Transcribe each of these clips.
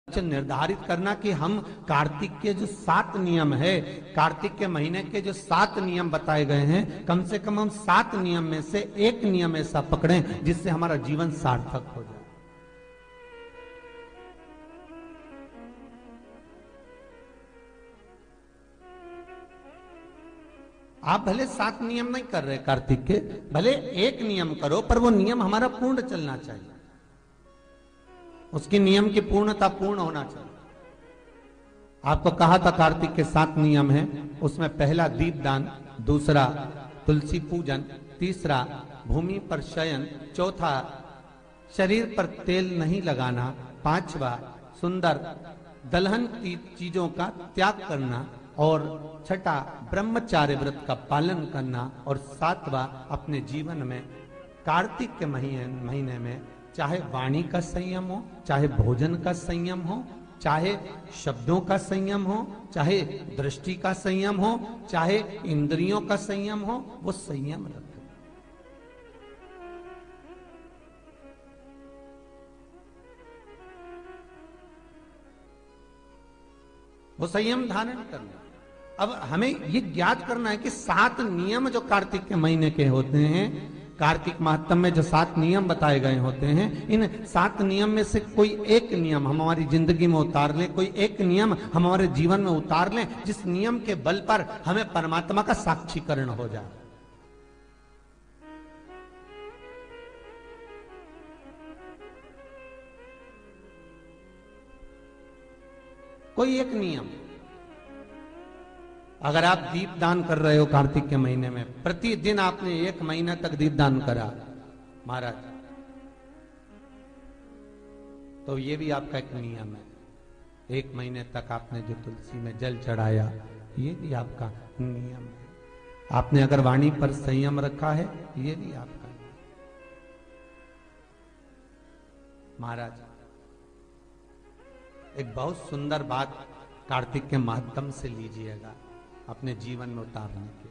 निर्धारित करना कि हम कार्तिक के जो 7 नियम है, कार्तिक के महीने के जो 7 नियम बताए गए हैं, कम से कम हम 7 नियम में से एक नियम ऐसा पकड़ें जिससे हमारा जीवन सार्थक हो जाए। आप भले 7 नियम नहीं कर रहे कार्तिक के, भले एक नियम करो, पर वो नियम हमारा पूर्ण चलना चाहिए, उसकी नियम की पूर्णता पूर्ण होना चाहिए। आपको कहा था कार्तिक के 7 नियम हैं, उसमें पहला दीपदान, दूसरा तुलसी पूजन, तीसरा भूमि पर शयन, चौथा शरीर पर तेल नहीं लगाना, पांचवा सुंदर दलहन चीजों का त्याग करना, और छठा ब्रह्मचार्य व्रत का पालन करना, और सातवां अपने जीवन में कार्तिक के महीने में चाहे वाणी का संयम हो, चाहे भोजन का संयम हो, चाहे शब्दों का संयम हो, चाहे दृष्टि का संयम हो, चाहे इंद्रियों का संयम हो, वो संयम रखें। वो संयम धारण करना। अब हमें ये ज्ञात करना है कि 7 नियम जो कार्तिक के महीने के होते हैं, कार्तिक माहत्म्य में जो 7 नियम बताए गए होते हैं, इन 7 नियम में से कोई एक नियम हम हमारी जिंदगी में उतार लें, कोई एक नियम हम हमारे जीवन में उतार लें, जिस नियम के बल पर हमें परमात्मा का साक्षीकरण हो जाए। कोई एक नियम। अगर आप दीप दान कर रहे हो कार्तिक के महीने में, प्रतिदिन आपने 1 महीना तक दीप दान करा महाराज, तो ये भी आपका एक नियम है। 1 महीने तक आपने जो तुलसी में जल चढ़ाया, ये भी आपका नियम है। आपने अगर वाणी पर संयम रखा है, ये भी आपका महाराज। एक बहुत सुंदर बात कार्तिक के माध्यम से लीजिएगा अपने जीवन में उतारने के।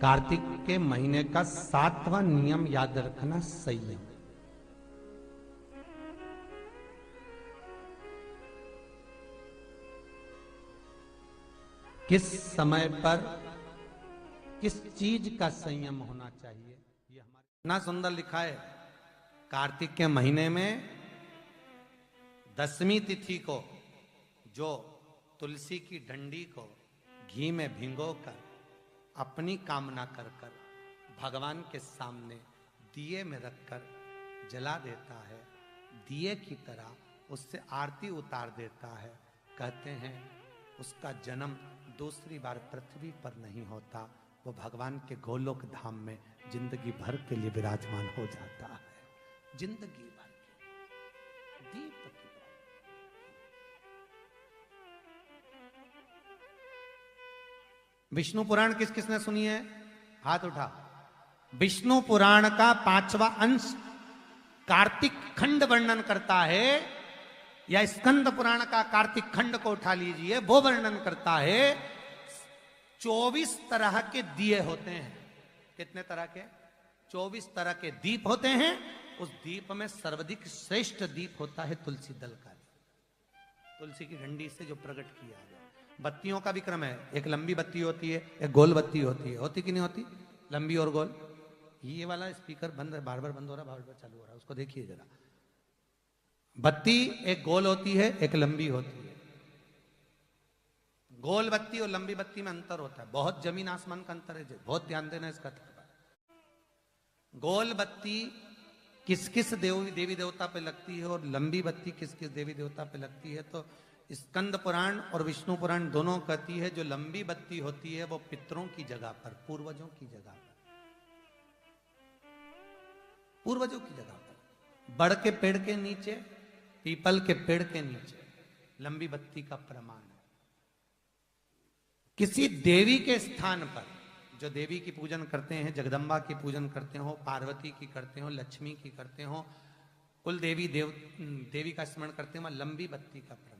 कार्तिक के महीने का 7वां नियम याद रखना, संयम। किस समय पर किस चीज का संयम होना चाहिए, ये हमारे इतना सुंदर लिखा है। कार्तिक के महीने में 10वीं तिथि को जो तुलसी की डंडी को घी में भिगोकर अपनी कामना कर कर भगवान के सामने दिए में रखकर जला देता है, दिए की तरह उससे आरती उतार देता है, कहते हैं उसका जन्म दूसरी बार पृथ्वी पर नहीं होता, वो भगवान के गोलोक धाम में जिंदगी भर के लिए विराजमान हो जाता है। जिंदगी भर के दीप की विष्णु पुराण किस किसने सुनी है? हाथ उठा। विष्णु पुराण का 5वां अंश कार्तिक खंड वर्णन करता है, या स्कंद पुराण का कार्तिक खंड को उठा लीजिए, वो वर्णन करता है 24 तरह के दिए होते हैं। कितने तरह के? 24 तरह के दीप होते हैं। उस दीप में सर्वाधिक श्रेष्ठ दीप होता है तुलसी दल का, तुलसी की डंडी से जो प्रकट किया गया। बत्तियों का भी क्रम है, एक लंबी बत्ती होती है, एक गोल बत्ती होती है। होती कि नहीं होती? लंबी और गोल। ये वाला स्पीकर बंद है, बार बार बंद हो रहा, बार बार चालू हो रहा है, उसको देखिए जरा। बत्ती एक गोल होती है, एक लंबी होती है। गोल बत्ती और लंबी बत्ती में अंतर होता है, बहुत जमीन आसमान का अंतर है, बहुत ध्यान देना इसका। गोल बत्ती किस किस देवी देवता पे लगती है और लंबी बत्ती किस किस देवी देवता पे लगती है, तो स्कंद पुराण और विष्णु पुराण दोनों कहती है जो लंबी बत्ती होती है वो पितरों की जगह पर, पूर्वजों की जगह पर, पूर्वजों की जगह पर, बड़ के पेड़ के नीचे, पीपल के पेड़ के नीचे लंबी बत्ती का प्रमाण है। किसी देवी के स्थान पर, जो देवी की पूजन करते हैं, जगदम्बा की पूजन करते हो, पार्वती की करते हो, लक्ष्मी की करते हो, कुल देवी का स्मरण करते हो, लंबी बत्ती का प्रमाण।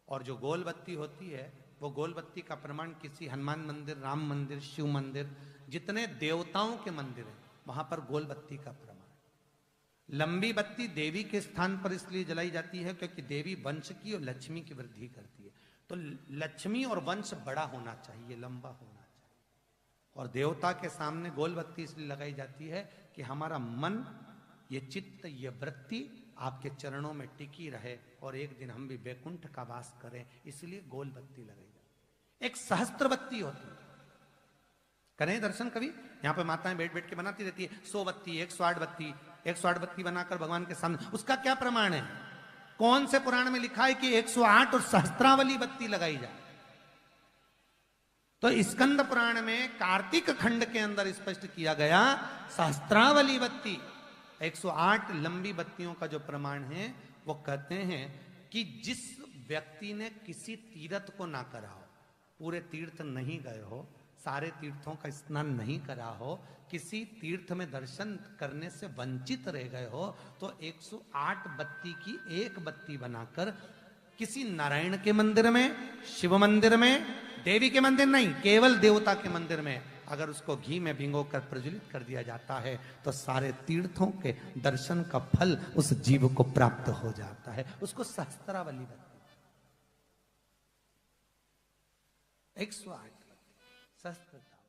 और जो गोल बत्ती होती है, वो गोल बत्ती का प्रमाण किसी हनुमान मंदिर, राम मंदिर, शिव मंदिर, जितने देवताओं के मंदिर हैं वहां पर गोल बत्ती का प्रमाण। लंबी बत्ती देवी के स्थान पर इसलिए जलाई जाती है क्योंकि देवी वंश की और लक्ष्मी की वृद्धि करती है। तो लक्ष्मी और वंश बड़ा होना चाहिए, लंबा होना चाहिए। और देवता के सामने गोल बत्ती इसलिए लगाई जाती है कि हमारा मन, ये चित्त, ये वृत्ति आपके चरणों में टिकी रहे और एक दिन हम भी वैकुंठ का वास करें, इसलिए गोल बत्ती लगाई जाती है। एक सहस्त्र बत्ती होती है, करें दर्शन कभी, यहां पे माताएं बैठ बैठ के बनाती रहती है 100 बत्ती, 108 बत्ती, 108 बत्ती बनाकर भगवान के सामने। उसका क्या प्रमाण है? कौन से पुराण में लिखा है कि 108 और सहस्त्रावली बत्ती लगाई जाए? तो स्कंद पुराण में कार्तिक खंड के अंदर स्पष्ट किया गया, सहस्त्रावली बत्ती, 108 लंबी बत्तियों का जो प्रमाण है वो कहते हैं कि जिस व्यक्ति ने किसी तीर्थ को ना करा हो, पूरे तीर्थ नहीं गए हो, सारे तीर्थों का स्नान नहीं करा हो, किसी तीर्थ में दर्शन करने से वंचित रह गए हो, तो 108 बत्ती की एक बत्ती बनाकर किसी नारायण के मंदिर में, शिव मंदिर में, देवी के मंदिर नहीं, केवल देवता के मंदिर में अगर उसको घी में भिंगोकर प्रज्वलित कर दिया जाता है तो सारे तीर्थों के दर्शन का फल उस जीव को प्राप्त हो जाता है। उसको सहस्त्रावली बत्ती, 108 सहस्त्रता।